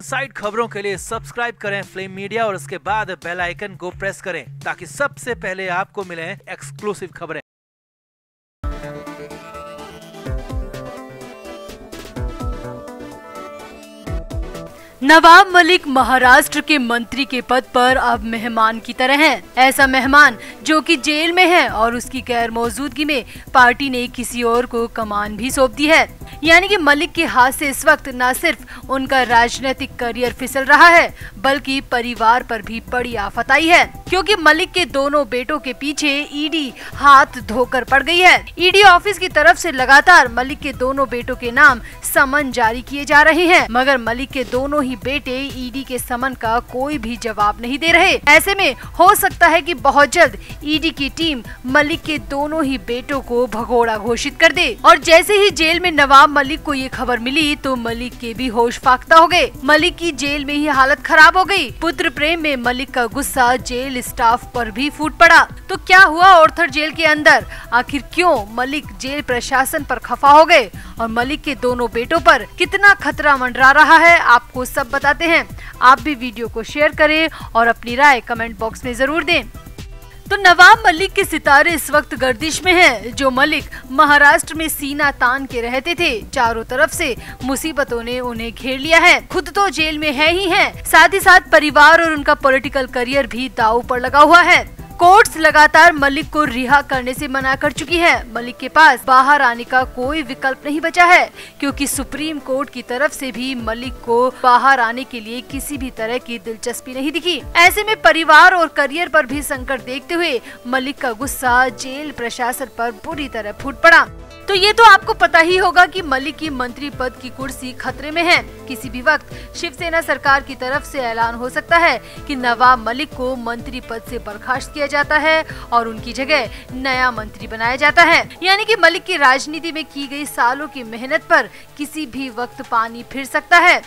Side खबरों के लिए सब्सक्राइब करें फ्लेम मीडिया और उसके बाद बेल आइकन को प्रेस करें ताकि सबसे पहले आपको मिले एक्सक्लूसिव खबरें। नवाब मलिक महाराष्ट्र के मंत्री के पद पर अब मेहमान की तरह हैं। ऐसा मेहमान जो कि जेल में है और उसकी गैर मौजूदगी में पार्टी ने किसी और को कमान भी सौंप दी है। यानी कि मलिक के हाथ से इस वक्त न सिर्फ उनका राजनीतिक करियर फिसल रहा है बल्कि परिवार पर भी बड़ी आफत आई है, क्योंकि मलिक के दोनों बेटों के पीछे ईडी हाथ धोकर पड़ गई है। ईडी ऑफिस की तरफ से लगातार मलिक के दोनों बेटों के नाम समन जारी किए जा रहे हैं, मगर मलिक के दोनों ही बेटे ईडी के समन का कोई भी जवाब नहीं दे रहे। ऐसे में हो सकता है कि बहुत जल्द ईडी की टीम मलिक के दोनों ही बेटों को भगोड़ा घोषित कर दे। और जैसे ही जेल में नवाब मलिक को ये खबर मिली तो मलिक के भी होश फाख्ता हो गए। मलिक की जेल में ही हालत खराब हो गई। पुत्र प्रेम में मलिक का गुस्सा जेल स्टाफ पर भी फूट पड़ा। तो क्या हुआ ऑर्थर जेल के अंदर? आखिर क्यों मलिक जेल प्रशासन पर खफा हो गए और मलिक के दोनों बेटों पर कितना खतरा मंडरा रहा है, आपको सब बताते हैं। आप भी वीडियो को शेयर करें और अपनी राय कमेंट बॉक्स में जरूर दें। तो नवाब मलिक के सितारे इस वक्त गर्दिश में हैं। जो मलिक महाराष्ट्र में सीना तान के रहते थे, चारों तरफ से मुसीबतों ने उन्हें घेर लिया है। खुद तो जेल में है ही है, साथ ही साथ परिवार और उनका पॉलिटिकल करियर भी दांव पर लगा हुआ है। कोर्ट्स लगातार मलिक को रिहा करने से मना कर चुकी है। मलिक के पास बाहर आने का कोई विकल्प नहीं बचा है, क्योंकि सुप्रीम कोर्ट की तरफ से भी मलिक को बाहर आने के लिए किसी भी तरह की दिलचस्पी नहीं दिखी। ऐसे में परिवार और करियर पर भी संकट देखते हुए मलिक का गुस्सा जेल प्रशासन पर बुरी तरह फूट पड़ा। तो ये तो आपको पता ही होगा कि मलिक की मंत्री पद की कुर्सी खतरे में है। किसी भी वक्त शिवसेना सरकार की तरफ से ऐलान हो सकता है कि नवाब मलिक को मंत्री पद से बर्खास्त किया जाता है और उनकी जगह नया मंत्री बनाया जाता है। यानी कि मलिक की राजनीति में की गई सालों की मेहनत पर किसी भी वक्त पानी फिर सकता है।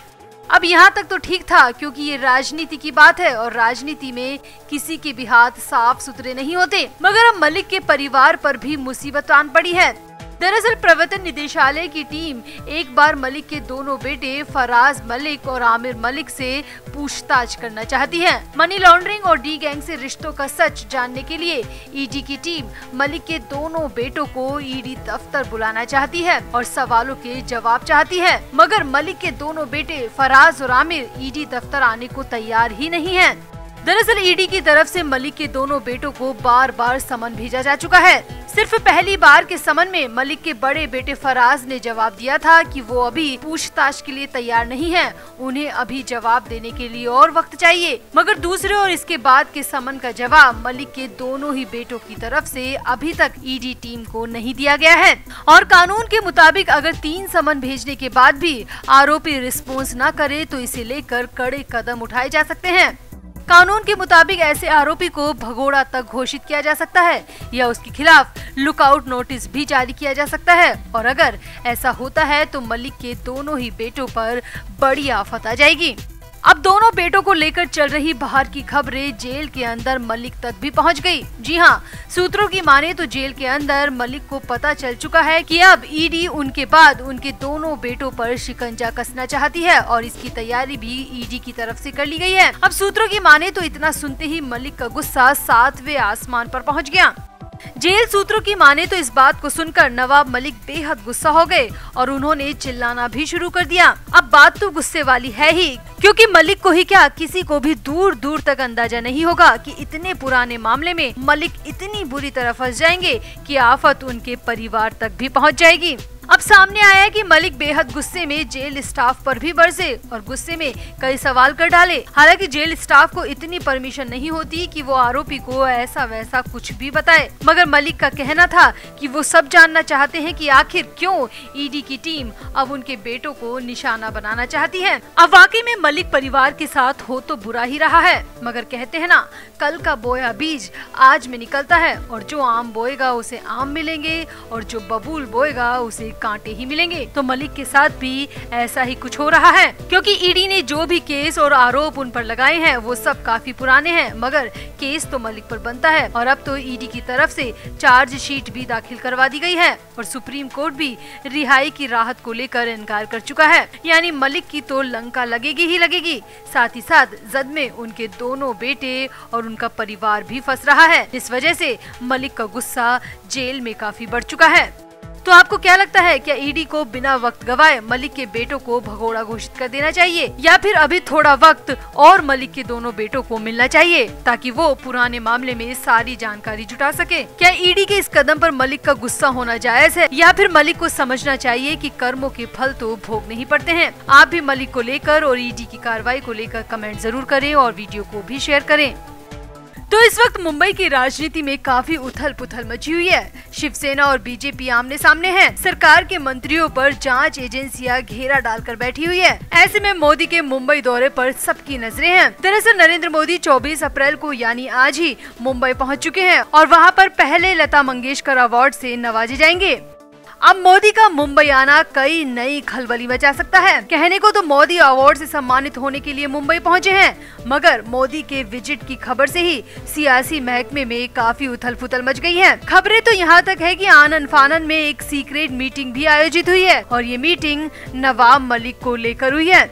अब यहाँ तक तो ठीक था, क्योंकि ये राजनीति की बात है और राजनीति में किसी के भी हाथ साफ सुथरे नहीं होते। मगर अब मलिक के परिवार पर भी मुसीबत आन पड़ी है। दरअसल प्रवर्तन निदेशालय की टीम एक बार मलिक के दोनों बेटे फराज मलिक और आमिर मलिक से पूछताछ करना चाहती है। मनी लॉन्ड्रिंग और डी गैंग से रिश्तों का सच जानने के लिए ईडी की टीम मलिक के दोनों बेटों को ईडी दफ्तर बुलाना चाहती है और सवालों के जवाब चाहती है। मगर मलिक के दोनों बेटे फराज और आमिर ईडी दफ्तर आने को तैयार ही नहीं है। दरअसल ईडी की तरफ से मलिक के दोनों बेटों को बार बार समन भेजा जा चुका है। सिर्फ पहली बार के समन में मलिक के बड़े बेटे फराज ने जवाब दिया था कि वो अभी पूछताछ के लिए तैयार नहीं है, उन्हें अभी जवाब देने के लिए और वक्त चाहिए। मगर दूसरे और इसके बाद के समन का जवाब मलिक के दोनों ही बेटों की तरफ से अभी तक ईडी टीम को नहीं दिया गया है। और कानून के मुताबिक अगर 3 समन भेजने के बाद भी आरोपी रिस्पॉन्स न करे तो इसे लेकर कड़े कदम उठाए जा सकते हैं। कानून के मुताबिक ऐसे आरोपी को भगोड़ा तक घोषित किया जा सकता है या उसके खिलाफ लुकआउट नोटिस भी जारी किया जा सकता है। और अगर ऐसा होता है तो मलिक के दोनों ही बेटों पर बड़ी आफत आ जाएगी। अब दोनों बेटों को लेकर चल रही बाहर की खबरें जेल के अंदर मलिक तक भी पहुंच गई। जी हां, सूत्रों की माने तो जेल के अंदर मलिक को पता चल चुका है कि अब ईडी उनके बाद उनके दोनों बेटों पर शिकंजा कसना चाहती है और इसकी तैयारी भी ईडी की तरफ से कर ली गई है। अब सूत्रों की माने तो इतना सुनते ही मलिक का गुस्सा 7वें आसमान पर पहुँच गया। जेल सूत्रों की माने तो इस बात को सुनकर नवाब मलिक बेहद गुस्सा हो गए और उन्होंने चिल्लाना भी शुरू कर दिया। अब बात तो गुस्से वाली है ही, क्योंकि मलिक को ही क्या किसी को भी दूर दूर तक अंदाजा नहीं होगा कि इतने पुराने मामले में मलिक इतनी बुरी तरह फंस जाएंगे कि आफत उनके परिवार तक भी पहुंच जाएगी। अब सामने आया है कि मलिक बेहद गुस्से में जेल स्टाफ पर भी बरसे और गुस्से में कई सवाल कर डाले। हालांकि जेल स्टाफ को इतनी परमिशन नहीं होती कि वो आरोपी को ऐसा वैसा कुछ भी बताए, मगर मलिक का कहना था कि वो सब जानना चाहते हैं कि आखिर क्यों ईडी की टीम अब उनके बेटों को निशाना बनाना चाहती है। अब वाकई में मलिक परिवार के साथ हो तो बुरा ही रहा है, मगर कहते हैं ना, कल का बोया बीज आज में निकलता है और जो आम बोएगा उसे आम मिलेंगे और जो बबूल बोएगा उसे कांटे ही मिलेंगे। तो मलिक के साथ भी ऐसा ही कुछ हो रहा है, क्योंकि ईडी ने जो भी केस और आरोप उन पर लगाए हैं वो सब काफी पुराने हैं, मगर केस तो मलिक पर बनता है। और अब तो ईडी की तरफ से चार्जशीट भी दाखिल करवा दी गई है और सुप्रीम कोर्ट भी रिहाई की राहत को लेकर इनकार कर चुका है। यानी मलिक की तो लंका लगेगी ही लगेगी, साथ ही साथ जद में उनके दोनों बेटे और उनका परिवार भी फंस रहा है। इस वजह से मलिक का गुस्सा जेल में काफी बढ़ चुका है। तो आपको क्या लगता है, क्या ईडी को बिना वक्त गवाए मलिक के बेटों को भगोड़ा घोषित कर देना चाहिए, या फिर अभी थोड़ा वक्त और मलिक के दोनों बेटों को मिलना चाहिए ताकि वो पुराने मामले में सारी जानकारी जुटा सके? क्या ईडी के इस कदम पर मलिक का गुस्सा होना जायज है, या फिर मलिक को समझना चाहिए कि कर्मों के फल तो भोगने ही पड़ते हैं? आप भी मलिक को लेकर और ईडी की कार्रवाई को लेकर कमेंट जरूर करें और वीडियो को भी शेयर करें। तो इस वक्त मुंबई की राजनीति में काफी उथल पुथल मची हुई है। शिवसेना और बीजेपी आमने सामने हैं। सरकार के मंत्रियों पर जांच एजेंसियां घेरा डालकर बैठी हुई है। ऐसे में मोदी के मुंबई दौरे पर सबकी नजरें हैं। दरअसल नरेंद्र मोदी 24 अप्रैल को यानी आज ही मुंबई पहुंच चुके हैं और वहां पर पहले लता मंगेशकर अवार्ड से नवाजे जाएंगे। अब मोदी का मुंबई आना कई नई खलबली मचा सकता है। कहने को तो मोदी अवार्ड से सम्मानित होने के लिए मुंबई पहुंचे हैं, मगर मोदी के विजिट की खबर से ही सियासी महकमे में काफी उथल पुथल मच गई है। खबरें तो यहाँ तक है कि आनन फानन में एक सीक्रेट मीटिंग भी आयोजित हुई है और ये मीटिंग नवाब मलिक को लेकर हुई है।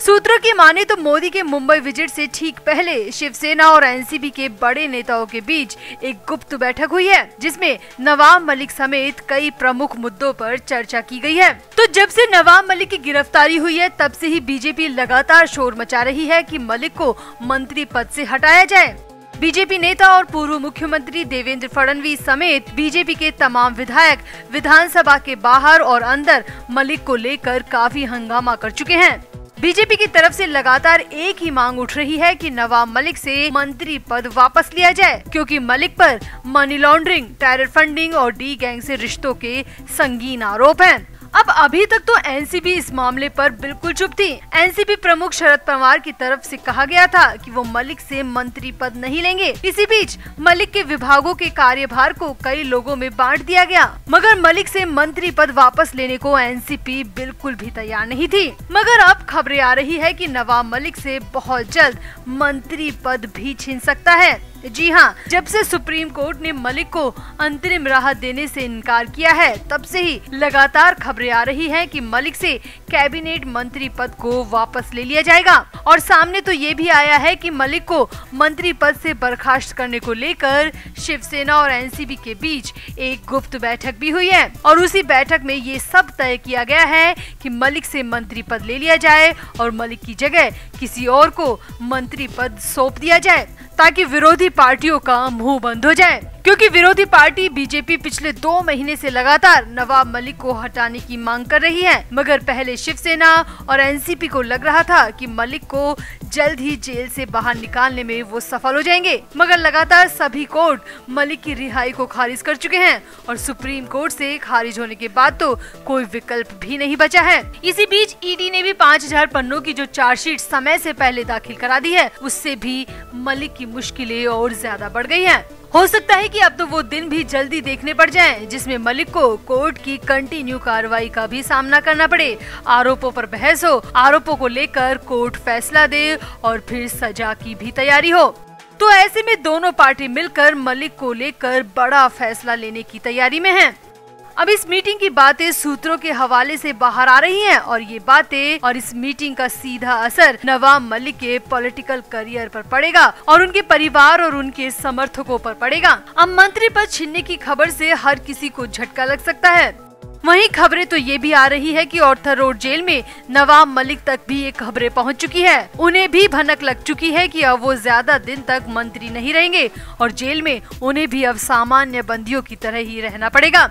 सूत्रों की माने तो मोदी के मुंबई विजिट से ठीक पहले शिवसेना और एनसीपी के बड़े नेताओं के बीच एक गुप्त बैठक हुई है, जिसमें नवाब मलिक समेत कई प्रमुख मुद्दों पर चर्चा की गई है। तो जब से नवाब मलिक की गिरफ्तारी हुई है तब से ही बीजेपी लगातार शोर मचा रही है कि मलिक को मंत्री पद से हटाया जाए। बीजेपी नेता और पूर्व मुख्यमंत्री देवेंद्र फडणवीस समेत बीजेपी के तमाम विधायक विधानसभा के बाहर और अंदर मलिक को लेकर काफी हंगामा कर चुके हैं। बीजेपी की तरफ से लगातार एक ही मांग उठ रही है कि नवाब मलिक से मंत्री पद वापस लिया जाए, क्योंकि मलिक पर मनी लॉन्ड्रिंग, टेरर फंडिंग और डी गैंग से रिश्तों के संगीन आरोप हैं। अब अभी तक तो एनसीपी इस मामले पर बिल्कुल चुप थी। एनसीपी प्रमुख शरद पवार की तरफ से कहा गया था कि वो मलिक से मंत्री पद नहीं लेंगे। इसी बीच मलिक के विभागों के कार्यभार को कई लोगों में बांट दिया गया, मगर मलिक से मंत्री पद वापस लेने को एनसीपी बिल्कुल भी तैयार नहीं थी। मगर अब खबरें आ रही है कि नवाब मलिक से बहुत जल्द मंत्री पद भी छीन सकता है। जी हाँ, जब से सुप्रीम कोर्ट ने मलिक को अंतरिम राहत देने से इनकार किया है तब से ही लगातार खबरें आ रही हैं कि मलिक से कैबिनेट मंत्री पद को वापस ले लिया जाएगा। और सामने तो ये भी आया है कि मलिक को मंत्री पद से बर्खास्त करने को लेकर शिवसेना और एनसीपी के बीच एक गुप्त बैठक भी हुई है और उसी बैठक में ये सब तय किया गया है कि मलिक से मंत्री पद ले लिया जाए और मलिक की जगह किसी और को मंत्री पद सौंप दिया जाए, ताकि विरोधी पार्टियों का मुंह बंद हो जाए। क्योंकि विरोधी पार्टी बीजेपी पिछले 2 महीने से लगातार नवाब मलिक को हटाने की मांग कर रही है, मगर पहले शिवसेना और एनसीपी को लग रहा था कि मलिक को जल्द ही जेल से बाहर निकालने में वो सफल हो जाएंगे, मगर लगातार सभी कोर्ट मलिक की रिहाई को खारिज कर चुके हैं और सुप्रीम कोर्ट से खारिज होने के बाद तो कोई विकल्प भी नहीं बचा है। इसी बीच ईडी ने भी 5000 पन्नों की जो चार्जशीट समय से पहले दाखिल करा दी है, उससे भी मलिक की मुश्किलें और ज्यादा बढ़ गई हैं। हो सकता है कि अब तो वो दिन भी जल्दी देखने पड़ जाएं, जिसमें मलिक को कोर्ट की कंटिन्यू कार्रवाई का भी सामना करना पड़े, आरोपों पर बहस हो, आरोपों को लेकर कोर्ट फैसला दे और फिर सजा की भी तैयारी हो। तो ऐसे में दोनों पार्टी मिलकर मलिक को लेकर बड़ा फैसला लेने की तैयारी में हैं। अब इस मीटिंग की बातें सूत्रों के हवाले से बाहर आ रही हैं और ये बातें और इस मीटिंग का सीधा असर नवाब मलिक के पॉलिटिकल करियर पर पड़ेगा और उनके परिवार और उनके समर्थकों पर पड़ेगा। अब मंत्री पद छीनने की खबर से हर किसी को झटका लग सकता है। वहीं खबरें तो ये भी आ रही है कि ऑर्थर रोड जेल में नवाब मलिक तक भी ये खबरें पहुंच चुकी है। उन्हें भी भनक लग चुकी है कि अब वो ज्यादा दिन तक मंत्री नहीं रहेंगे और जेल में उन्हें भी अब सामान्य बंदियों की तरह ही रहना पड़ेगा।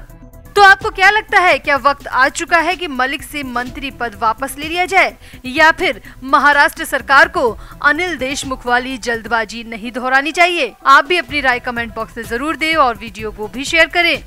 तो आपको क्या लगता है, क्या वक्त आ चुका है कि मलिक से मंत्री पद वापस ले लिया जाए, या फिर महाराष्ट्र सरकार को अनिल देशमुख वाली जल्दबाजी नहीं दोहरानी चाहिए? आप भी अपनी राय कमेंट बॉक्स में जरूर दें और वीडियो को भी शेयर करें।